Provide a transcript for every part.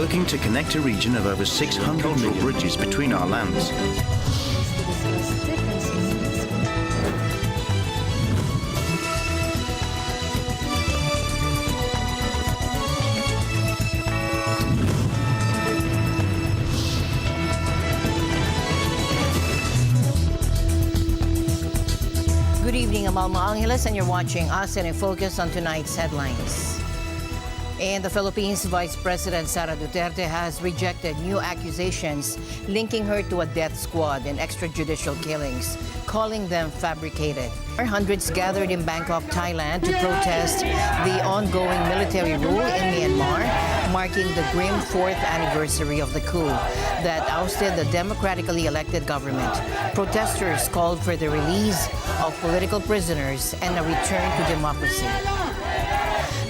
working to connect a region of over 600 cultural bridges between our lands. Good evening, I'm Alma Angeles, and you're watching ASEAN in Focus on tonight's headlines. In the Philippines, Vice President Sara Duterte has rejected new accusations linking her to a death squad and extrajudicial killings, calling them fabricated. Hundreds gathered in Bangkok, Thailand to protest the ongoing military rule in Myanmar, marking the grim fourth anniversary of the coup that ousted the democratically elected government. Protesters called for the release of political prisoners and a return to democracy.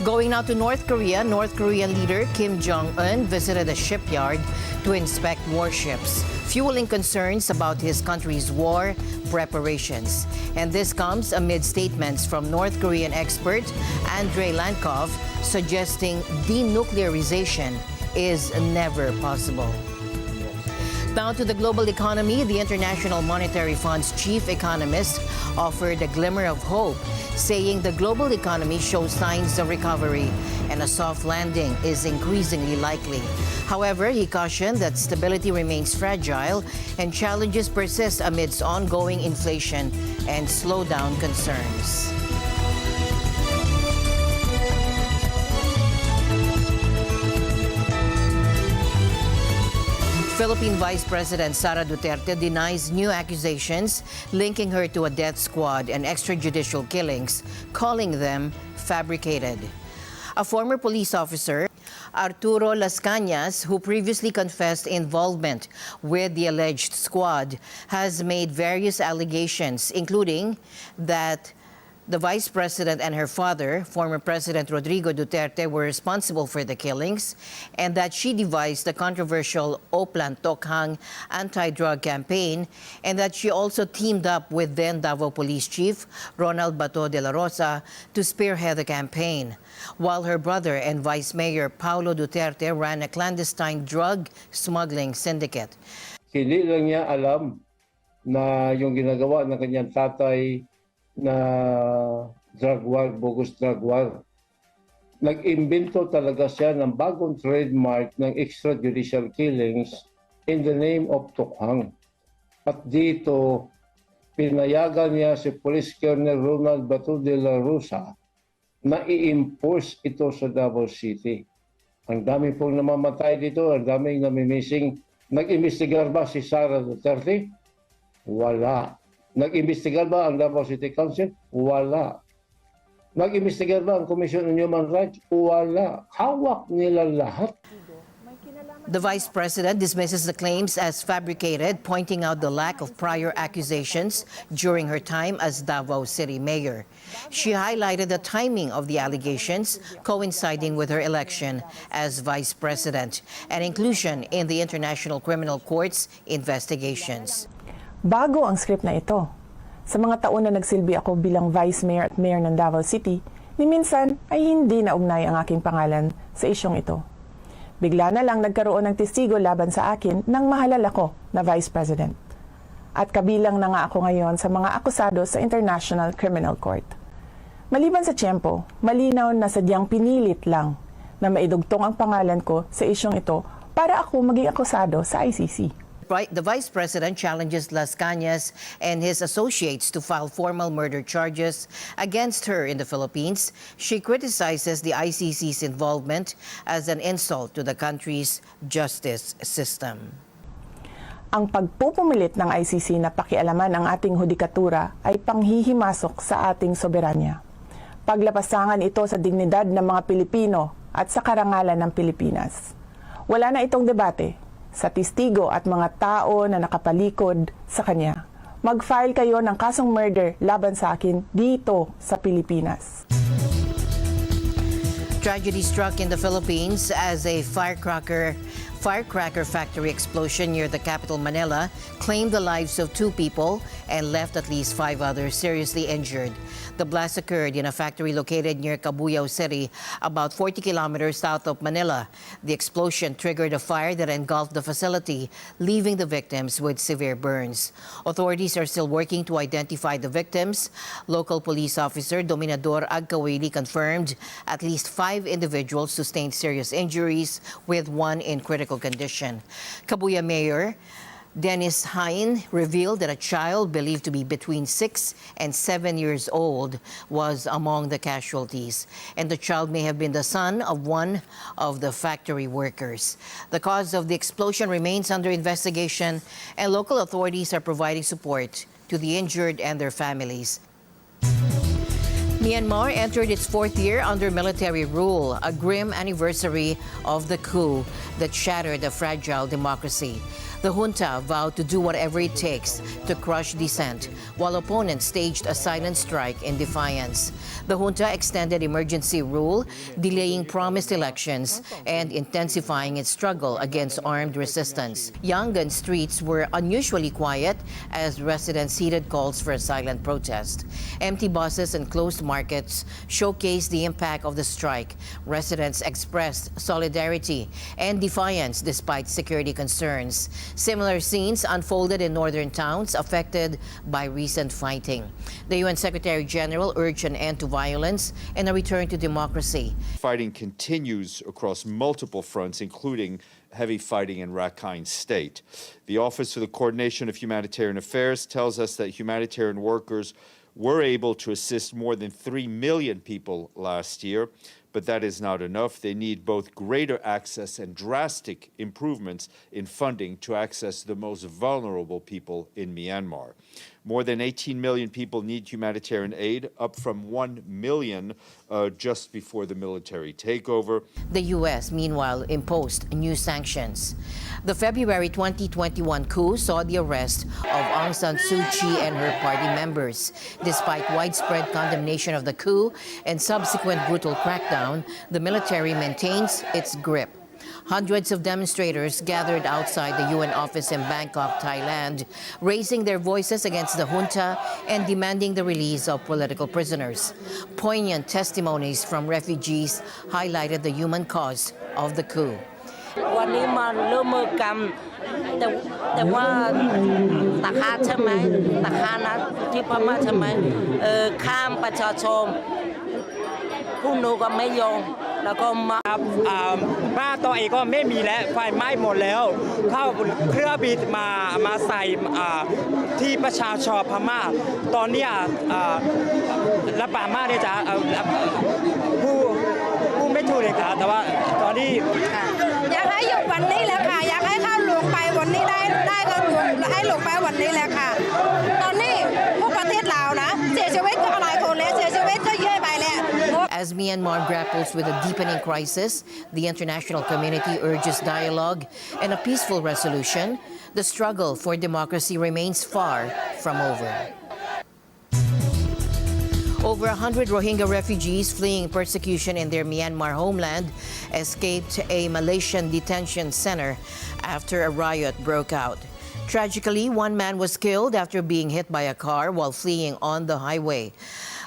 Going now to North Korea, North Korean leader Kim Jong-un visited a shipyard to inspect warships, fueling concerns about his country's war preparations. And this comes amid statements from North Korean expert Andrei Lankov suggesting denuclearization is never possible. Down to the global economy, the International Monetary Fund's chief economist offered a glimmer of hope, saying the global economy shows signs of recovery and a soft landing is increasingly likely. However, he cautioned that stability remains fragile and challenges persist amidst ongoing inflation and slowdown concerns. Philippine Vice President Sara Duterte denies new accusations linking her to a death squad and extrajudicial killings, calling them fabricated. A former police officer, Arturo Las Cañas, who previously confessed involvement with the alleged squad, has made various allegations, including that the Vice President and her father, former President Rodrigo Duterte, were responsible for the killings, and that she devised the controversial Oplan Tokhang anti-drug campaign, and that she also teamed up with then Davao Police Chief Ronald Bato de la Rosa to spearhead the campaign, while her brother and Vice Mayor Paulo Duterte ran a clandestine drug smuggling syndicate. Hindi lang niya alam na yung ginagawa ng kanyang tatay na drug war, bogus drug war. Nag-imbento talaga siya ng bagong trademark ng extrajudicial killings in the name of Tokhang. At dito, pinayagan niya si Police Colonel Ronald Bato de la Rosa na i-enforce ito sa Davao City. Ang dami pong namamatay dito, ang daming namimissing. Nag-imbestigar ba si Sara Duterte? Wala. Nag-imbestigar ba ang Davao City Council? Wala. Nag-imbestigar ba ang Commission on Human Rights? Wala. Hawak nila lahat. The Vice President dismisses the claims as fabricated, pointing out the lack of prior accusations during her time as Davao City Mayor. She highlighted the timing of the allegations coinciding with her election as Vice President and inclusion in the International Criminal Court's investigations. Bago ang script na ito. Sa mga taon na nagsilbi ako bilang Vice Mayor at Mayor ng Davao City, ni minsan ay hindi naugnay ang aking pangalan sa isyong ito. Bigla na lang nagkaroon ng testigo laban sa akin nang mahalal ako na Vice President. At kabilang na nga ako ngayon sa mga akusado sa International Criminal Court. Maliban sa tiyempo, malinaw na sadyang pinilit lang na maidugtong ang pangalan ko sa isyong ito para ako maging akusado sa ICC. The Vice President challenges Las Cañas and his associates to file formal murder charges against her in the Philippines. She criticizes the ICC's involvement as an insult to the country's justice system. Ang pagpupumilit ng ICC na pakialaman ang ating hudikatura ay panghihimasok sa ating soberanya. Paglapasangan ito sa dignidad ng mga Pilipino at sa karangalan ng Pilipinas. Wala na itong debate sa testigo at mga tao na nakapalikod sa kanya. Mag-file kayo ng kasong murder laban sa akin dito sa Pilipinas. Tragedy struck in the Philippines as a firecracker firecracker factory explosion near the capital Manila claimed the lives of 2 people and left at least 5 others seriously injured. The blast occurred in a factory located near Cabuyao City, about 40 kilometers south of Manila. The explosion triggered a fire that engulfed the facility, leaving the victims with severe burns. Authorities are still working to identify the victims. Local police officer Dominador Agkawili confirmed at least 5 individuals sustained serious injuries, with 1 in critical condition. Cabuyao Mayor Dennis Hain revealed that a child believed to be between 6 and 7 years old was among the casualties, and the child may have been the son of one of the factory workers. The cause of the explosion remains under investigation, and local authorities are providing support to the injured and their families. Myanmar entered its 4th year under military rule, a grim anniversary of the coup that shattered a fragile democracy. The junta vowed to do whatever it takes to crush dissent, while opponents staged a silent strike in defiance. The junta extended emergency rule, delaying promised elections and intensifying its struggle against armed resistance. Yangon streets were unusually quiet as residents heeded calls for a silent protest. Empty buses and closed markets showcased the impact of the strike. Residents expressed solidarity and defiance despite security concerns. Similar scenes unfolded in northern towns affected by recent fighting. The UN Secretary General urged an end to violence and a return to democracy. Fighting continues across multiple fronts, including heavy fighting in Rakhine State. The Office for the Coordination of Humanitarian Affairs tells us that humanitarian workers were able to assist more than 3 million people last year, but that is not enough. They need both greater access and drastic improvements in funding to access the most vulnerable people in Myanmar. More than 18 million people need humanitarian aid, up from 1 million just before the military takeover. The U.S., meanwhile, imposed new sanctions. The February 2021 coup saw the arrest of Aung San Suu Kyi and her party members. Despite widespread condemnation of the coup and subsequent brutal crackdown, the military maintains its grip. Hundreds of demonstrators gathered outside the UN office in Bangkok, Thailand, raising their voices against the junta and demanding the release of political prisoners. Poignant testimonies from refugees highlighted the human cause of the coup. วันนี้มาเริ่มมือกรรมแต่ว่าตาคาใช่ไหมตาคานะที่พม่าใช่ไหมข้ามประชาชนผู้หนูก็ไม่ยอมแล้วก็มา บ้านตัวเองก็ไม่มีแล้วไฟไหม้หมดแล้วเข้าเครื่องบินมาใส่ที่ประชาชนพม่าตอนนี้รับบามาเนี่ยจะผู้ไม่ถูกเลยค่ะแต่ว่าตอนนี้อยากให้หยุดวันนี้แหละค่ะอยากให้เข้าหลวงไปวันนี้ได้ก็ให้หลวงไปวันนี้แหละค่ะตอนนี้พวกประเทศลาวนะเสียชีวิตก็หลายคนแล้วเสียชีวิตก็เยอะไปแล้ว As Myanmar grapples with a deepening crisis, the international community urges dialogue and a peaceful resolution. The struggle for democracy remains far from over. Over 100 Rohingya refugees fleeing persecution in their Myanmar homeland escaped a Malaysian detention center after a riot broke out. Tragically, 1 man was killed after being hit by a car while fleeing on the highway.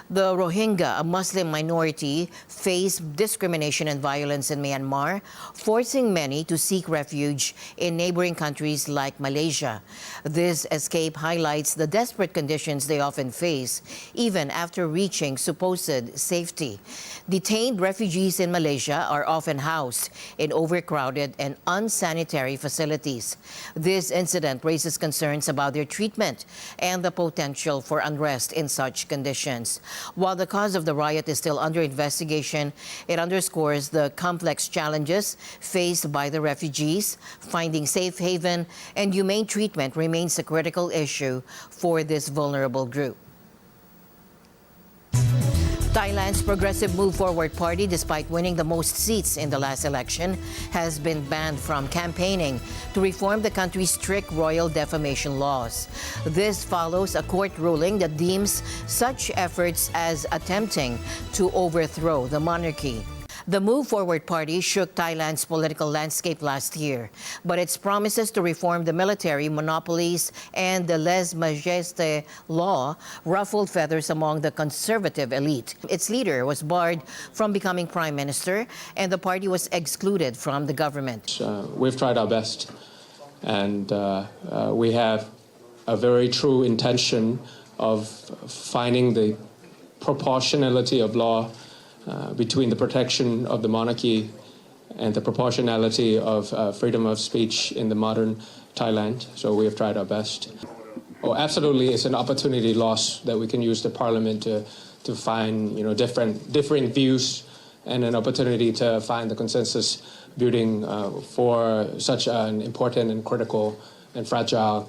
The Rohingya, a Muslim minority, face discrimination and violence in Myanmar, forcing many to seek refuge in neighboring countries like Malaysia. This escape highlights the desperate conditions they often face, even after reaching supposed safety. Detained refugees in Malaysia are often housed in overcrowded and unsanitary facilities. This incident raises concerns about their treatment and the potential for unrest in such conditions. While the cause of the riot is still under investigation, it underscores the complex challenges faced by the refugees. Finding safe haven and humane treatment remains a critical issue for this vulnerable group. Thailand's Progressive Move Forward Party, despite winning the most seats in the last election, has been banned from campaigning to reform the country's strict royal defamation laws. This follows a court ruling that deems such efforts as attempting to overthrow the monarchy. The Move Forward Party shook Thailand's political landscape last year, but its promises to reform the military, monopolies, and the lèse-majesté law ruffled feathers among the conservative elite. Its leader was barred from becoming prime minister, and the party was excluded from the government. We've tried our best, and we have a very true intention of finding the proportionality of law between the protection of the monarchy and the proportionality of freedom of speech in the modern Thailand. So we have tried our best. Oh, absolutely, it's an opportunity lost that we can use the parliament to find different views and an opportunity to find the consensus building for such an important and critical and fragile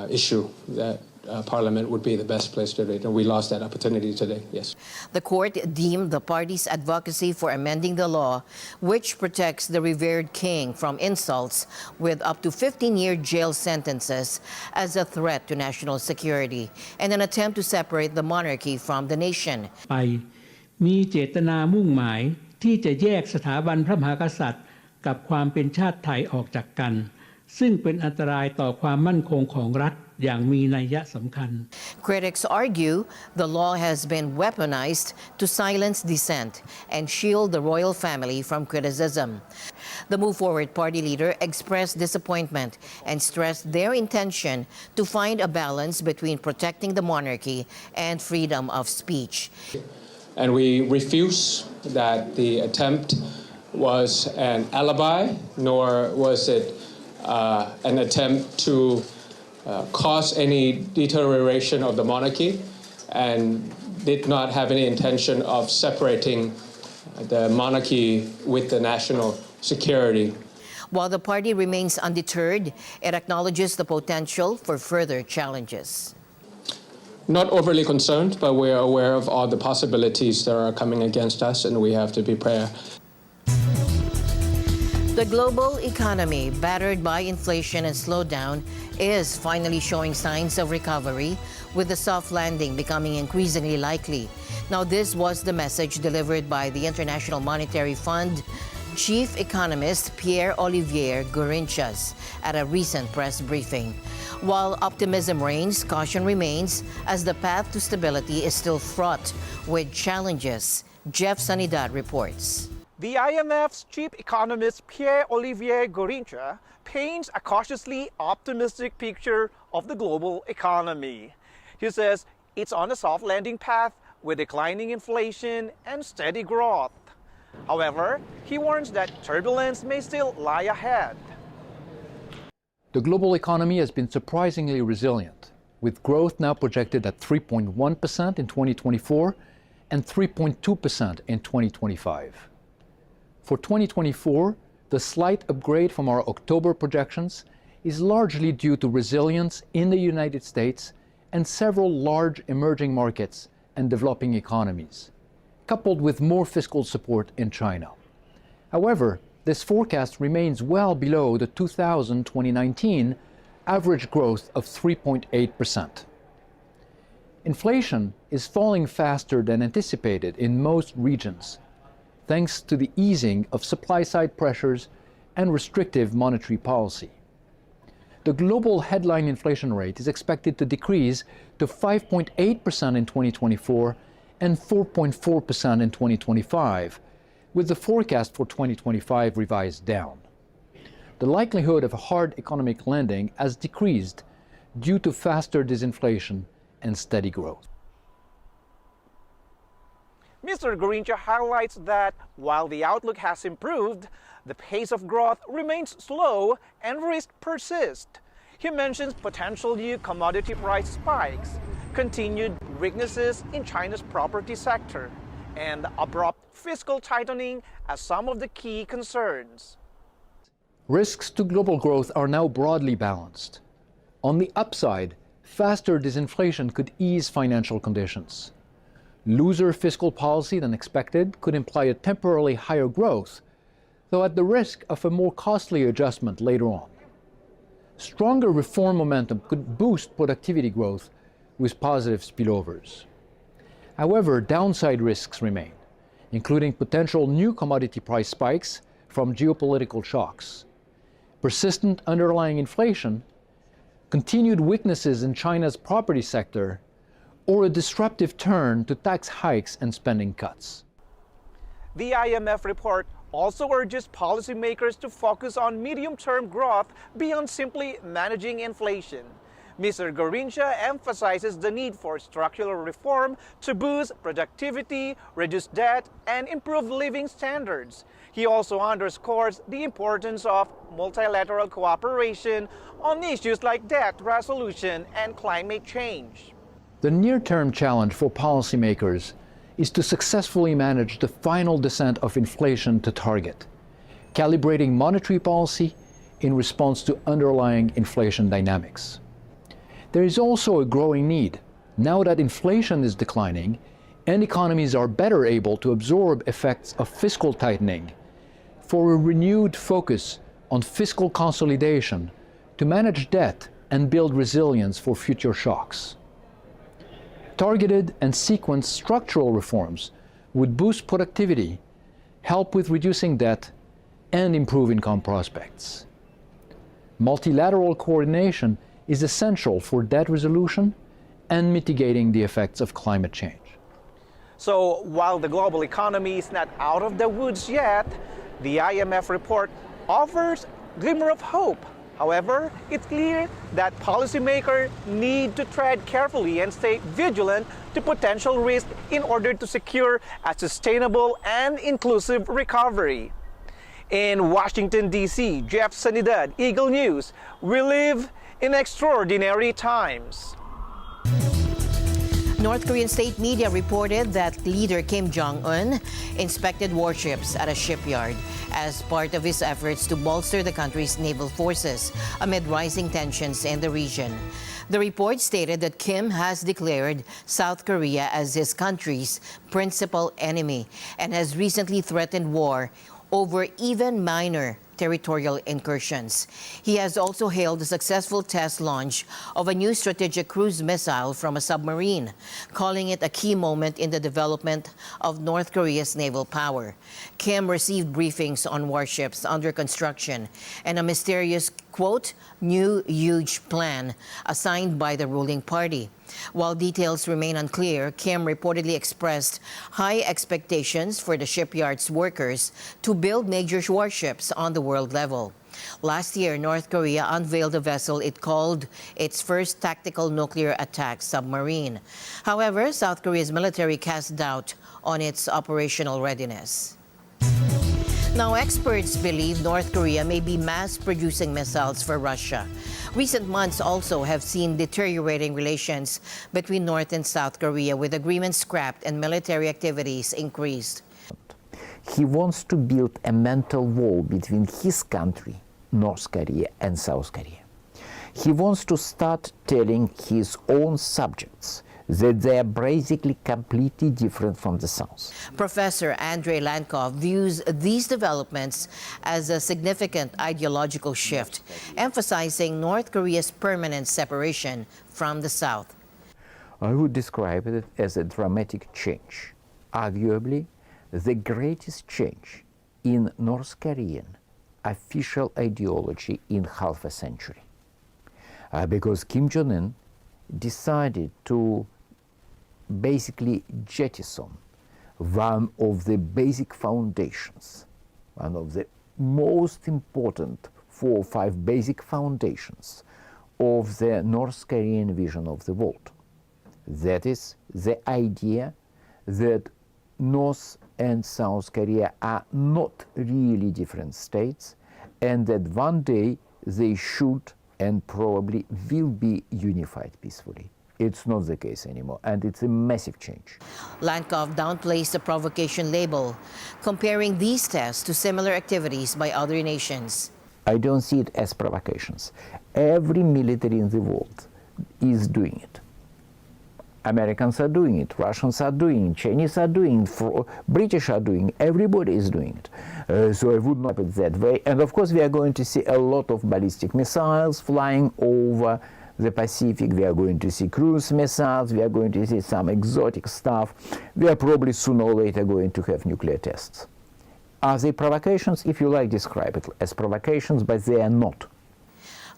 issue that Parliament would be the best place to do it, and we lost that opportunity today, yes. The court deemed the party's advocacy for amending the law, which protects the revered king from insults with up to 15-year jail sentences, as a threat to national security and an attempt to separate the monarchy from the nation. ไปมีเจตนามุ่งหมายที่จะแยกสถาบันพระมหากษัตริย์กับความเป็นชาติไทยออกจากกันซึ่งเป็นอันตรายต่อความมั่นคงของรัฐอย่างมีนัยสำคัญ Critics argue the law has been weaponized to silence dissent and shield the royal family from criticism. The Move Forward Party leader expressed disappointment and stressed their intention to find a balance between protecting the monarchy and freedom of speech. And we refuse that the attempt was an alibi, nor was it an attempt to cause any deterioration of the monarchy, and did not have any intention of separating the monarchy with the national security. While the party remains undeterred, it acknowledges the potential for further challenges. Not overly concerned, but we are aware of all the possibilities that are coming against us, and we have to prepare. The global economy, battered by inflation and slowdown, is finally showing signs of recovery, with the soft landing becoming increasingly likely. Now, this was the message delivered by the International Monetary Fund Chief Economist Pierre-Olivier Gourinchas at a recent press briefing. While optimism reigns, caution remains, as the path to stability is still fraught with challenges. Jeff Sanidad reports. The IMF's chief economist Pierre-Olivier Gourinchas paints a cautiously optimistic picture of the global economy. He says it's on a soft landing path with declining inflation and steady growth. However, he warns that turbulence may still lie ahead. The global economy has been surprisingly resilient, with growth now projected at 3.1% in 2024 and 3.2% in 2025. For 2024, the slight upgrade from our October projections is largely due to resilience in the United States and several large emerging markets and developing economies, coupled with more fiscal support in China. However, this forecast remains well below the 2019 average growth of 3.8%. Inflation is falling faster than anticipated in most regions, thanks to the easing of supply-side pressures and restrictive monetary policy. The global headline inflation rate is expected to decrease to 5.8% in 2024 and 4.4% in 2025, with the forecast for 2025 revised down. The likelihood of a hard economic landing has decreased due to faster disinflation and steady growth. Mr. Gourinchas highlights that while the outlook has improved, the pace of growth remains slow and risks persist. He mentions potential new commodity price spikes, continued weaknesses in China's property sector, and abrupt fiscal tightening as some of the key concerns. Risks to global growth are now broadly balanced. On the upside, faster disinflation could ease financial conditions. Looser fiscal policy than expected could imply a temporarily higher growth, though at the risk of a more costly adjustment later on. Stronger reform momentum could boost productivity growth with positive spillovers. However, downside risks remain, including potential new commodity price spikes from geopolitical shocks, persistent underlying inflation, continued weaknesses in China's property sector, or a disruptive turn to tax hikes and spending cuts. The IMF report also urges policymakers to focus on medium-term growth beyond simply managing inflation. Mr. Garincha emphasizes the need for structural reform to boost productivity, reduce debt, and improve living standards. He also underscores the importance of multilateral cooperation on issues like debt resolution and climate change. The near-term challenge for policymakers is to successfully manage the final descent of inflation to target, calibrating monetary policy in response to underlying inflation dynamics. There is also a growing need, now that inflation is declining and economies are better able to absorb effects of fiscal tightening, for a renewed focus on fiscal consolidation to manage debt and build resilience for future shocks. Targeted and sequenced structural reforms would boost productivity, help with reducing debt, and improve income prospects. Multilateral coordination is essential for debt resolution and mitigating the effects of climate change. So while the global economy is not out of the woods yet, the IMF report offers a glimmer of hope. However, it's clear that policymakers need to tread carefully and stay vigilant to potential risks in order to secure a sustainable and inclusive recovery. In Washington, D.C., Jeff Sanidad, Eagle News, we live in extraordinary times. North Korean state media reported that leader Kim Jong-un inspected warships at a shipyard as part of his efforts to bolster the country's naval forces amid rising tensions in the region. The report stated that Kim has declared South Korea as his country's principal enemy and has recently threatened war over even minor territorial incursions. He has also hailed the successful test launch of a new strategic cruise missile from a submarine, calling it a key moment in the development of North Korea's naval power. Kim received briefings on warships under construction and a mysterious, quote, new huge plan assigned by the ruling party. While details remain unclear, Kim reportedly expressed high expectations for the shipyard's workers to build major warships on the world level. Last year, North Korea unveiled a vessel it called its first tactical nuclear attack submarine. However, South Korea's military cast doubt on its operational readiness. Now, experts believe North Korea may be mass-producing missiles for Russia. Recent months also have seen deteriorating relations between North and South Korea, with agreements scrapped and military activities increased. He wants to build a mental wall between his country, North Korea, and South Korea. He wants to start telling his own subjects that they are basically completely different from the South. Professor Andrei Lankov views these developments as a significant ideological shift, emphasizing North Korea's permanent separation from the South. I would describe it as a dramatic change, arguably the greatest change in North Korean official ideology in half a century. Because Kim Jong-un decided to basically jettison one of the basic foundations, one of the most important 4 or 5 basic foundations of the North Korean vision of the world. That is the idea that North and South Korea are not really different states, and that one day they should and probably will be unified peacefully. It's not the case anymore, and it's a massive change. Lankov downplays the provocation label, comparing these tests to similar activities by other nations. I don't see it as provocations. Every military in the world is doing it. Americans are doing it, Russians are doing it, Chinese are doing it, British are doing it, everybody is doing it. So I would not put it that way. And of course we are going to see a lot of ballistic missiles flying over the Pacific, we are going to see cruise missiles, we are going to see some exotic stuff, we are probably sooner or later going to have nuclear tests. Are they provocations? If you like, describe it as provocations, but they are not.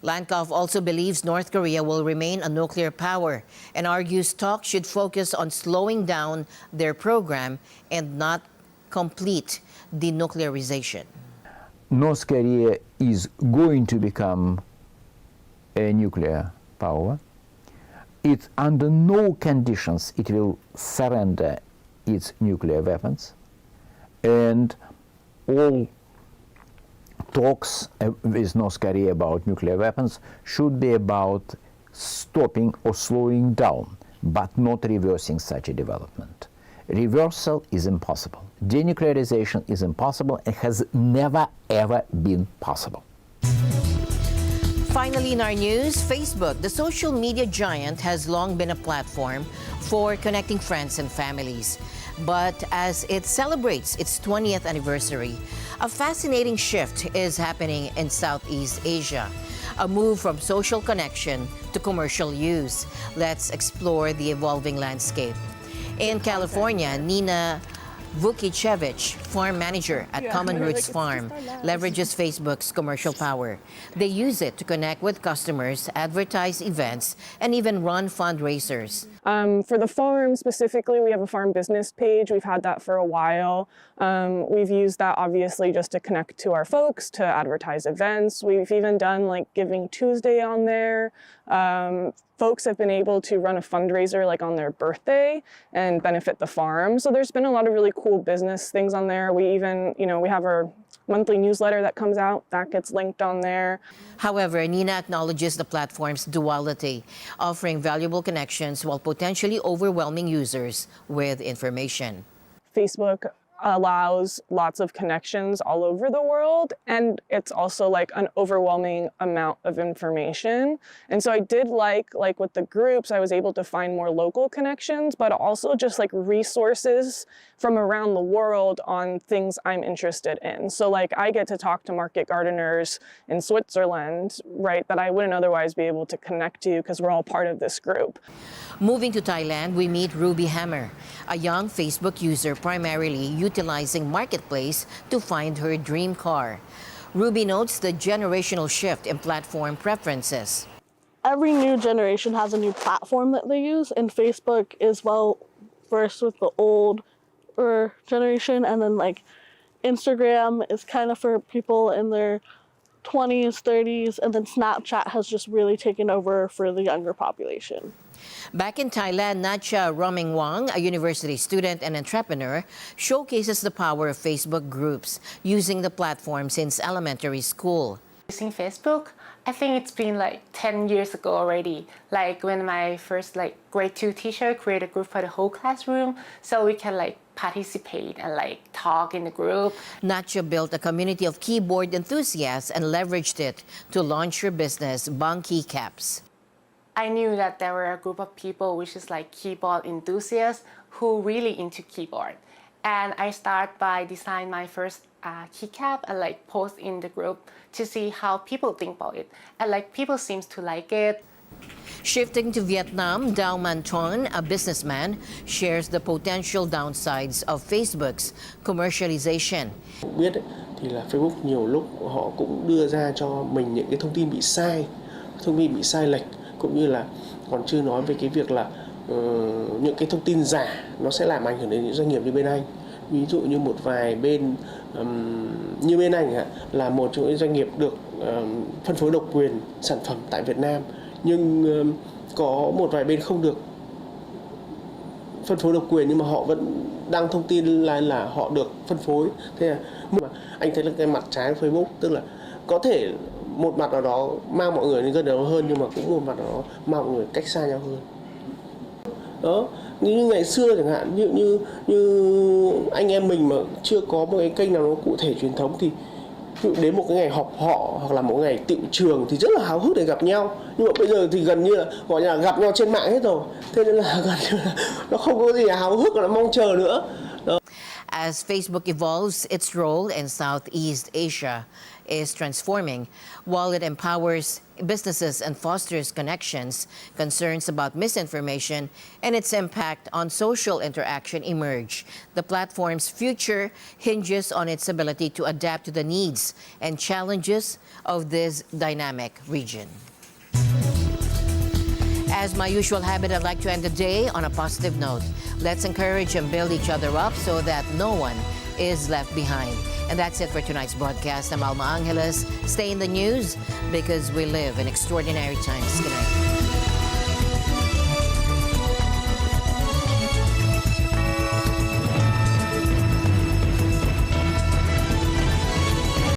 Lankov also believes North Korea will remain a nuclear power and argues talks should focus on slowing down their program and not complete denuclearization. North Korea is going to become a nuclear power. It, under no conditions, it will surrender its nuclear weapons. And all talks with North Korea about nuclear weapons should be about stopping or slowing down, but not reversing such a development. Reversal is impossible. Denuclearization is impossible and has never, ever been possible. Finally, in our news, Facebook, the social media giant, has long been a platform for connecting friends and families. But as it celebrates its 20th anniversary, a fascinating shift is happening in Southeast Asia. A move from social connection to commercial use. Let's explore the evolving landscape. In California, Nina Vukicevic, farm manager at Common Roots Farm, leverages Facebook's commercial power. They use it to connect with customers, advertise events, and even run fundraisers. For the farm specifically, we have a farm business page. We've had that for a while. We've used that obviously just to connect to our folks, to advertise events. We've even done like Giving Tuesday on there. Folks have been able to run a fundraiser like on their birthday and benefit the farm. So there's been a lot of really cool business things on there. We even, we have our monthly newsletter that comes out, that gets linked on there. However, Nina acknowledges the platform's duality, offering valuable connections while potentially overwhelming users with information. Facebook allows lots of connections all over the world, and it's also like an overwhelming amount of information. And so I did like with the groups, I was able to find more local connections, but also just like resources from around the world on things I'm interested in. So like I get to talk to market gardeners in Switzerland, right, that I wouldn't otherwise be able to connect to because we're all part of this group. Moving to Thailand, we meet Ruby Hammer, a young Facebook user primarily utilizing Marketplace to find her dream car. Ruby notes the generational shift in platform preferences. Every new generation has a new platform that they use, and Facebook is well versed with the older generation, and then like Instagram is kind of for people in their 20s, 30s, and then Snapchat has just really taken over for the younger population. Back in Thailand, Natcha Romingwang, a university student and entrepreneur, showcases the power of Facebook groups, using the platform since elementary school. Using Facebook, I think it's been like 10 years ago already. Like when my first grade 2 teacher created a group for the whole classroom, so we can participate and talk in the group. Natcha built a community of keyboard enthusiasts and leveraged it to launch her business, Bang Keycaps. I knew that there were a group of people which is keyboard enthusiasts who really into keyboard. And I start by design my first keycap and post in the group to see how people think about it. And people seems to like it. Shifting to Vietnam, Dao Man Ton, a businessman, shares the potential downsides of Facebook's commercialization. Biết thì là Facebook nhiều lúc họ cũng đưa ra cho mình những cái thông tin bị sai, lệch, cũng như là còn chưa nói về cái việc là những cái thông tin giả nó sẽ làm ảnh hưởng đến những doanh nghiệp như bên anh. Ví dụ như một vài bên như bên anh là một trong những doanh nghiệp được phân phối độc quyền sản phẩm tại Việt Nam, nhưng có một vài bên không được phân phối độc quyền nhưng mà họ vẫn đăng thông tin là họ được phân phối. Thế là anh thấy là cái mặt trái của Facebook, tức là có thể một mặt nào đó mang mọi người đến gần nhau hơn, nhưng mà cũng một mặt nào đó mang mọi người cách xa nhau hơn. Đó, như ngày xưa chẳng hạn, như anh em mình mà chưa có một cái kênh nào nó cụ thể truyền thống thì đến một cái ngày họp họ hoặc là một ngày tựu trường thì rất là háo hức để gặp nhau, nhưng mà bây giờ thì gần như là gọi là gặp nhau trên mạng hết rồi, thế nên là gần như là nó không có gì háo hức là mong chờ nữa. Đó. As Facebook evolves, its role in Southeast Asia is transforming. While it empowers businesses and fosters connections, concerns about misinformation and its impact on social interaction emerge. The platform's future hinges on its ability to adapt to the needs and challenges of this dynamic region. As my usual habit, I'd like to end the day on a positive note. Let's encourage and build each other up so that no one is left behind. And that's it for tonight's broadcast. I'm Alma Angeles. Stay in the news because we live in extraordinary times. Good night.